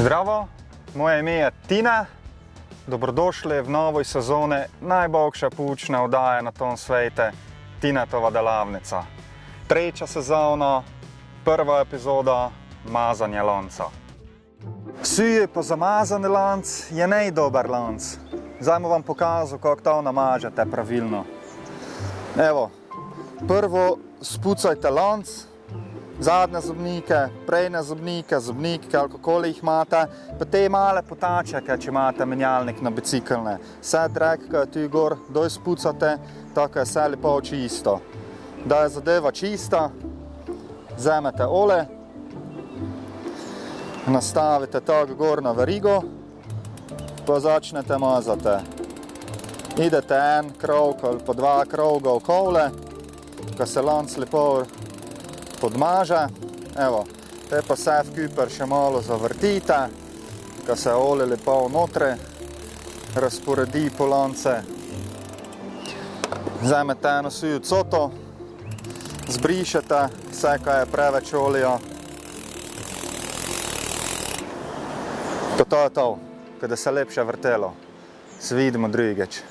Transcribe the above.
Zdravo, moje ime je Tina. Dobrodošli v novoj sezoni najboljša poučna oddaja na tom svete, Tinetova delavnica. Tretja sezona, prva epizoda, mazanje lonca. Vsi pa zamazani lonc je najdober lonc. Zdaj bom vam pokazal, kako to namažete pravilno. Evo, prvo spucajte lonc, zadnje zobnike, prednje zobnike, zobnike, kakorkoli jih imate, pa te male potačeke, če imate menjalnik na biciklne. Vse drek, ki je tu gor, doj spucate, tako je vse lepo čisto. Da je zadeva čista, vzamete olje, nastavite tako gor na verigo, pa začnete mazati. Idete en krog ali pa dva kroga okoli, ko se lonc lepo podmaže. Evo, te pa vse vkuper še malo zavrtite, ko se olje lepo notri razporedi po lonce. Vzamete eno sujo coto, zbrišete vse, kaj je preveč olja. To je to, da se lepše vrtelo. Se vidimo drugič.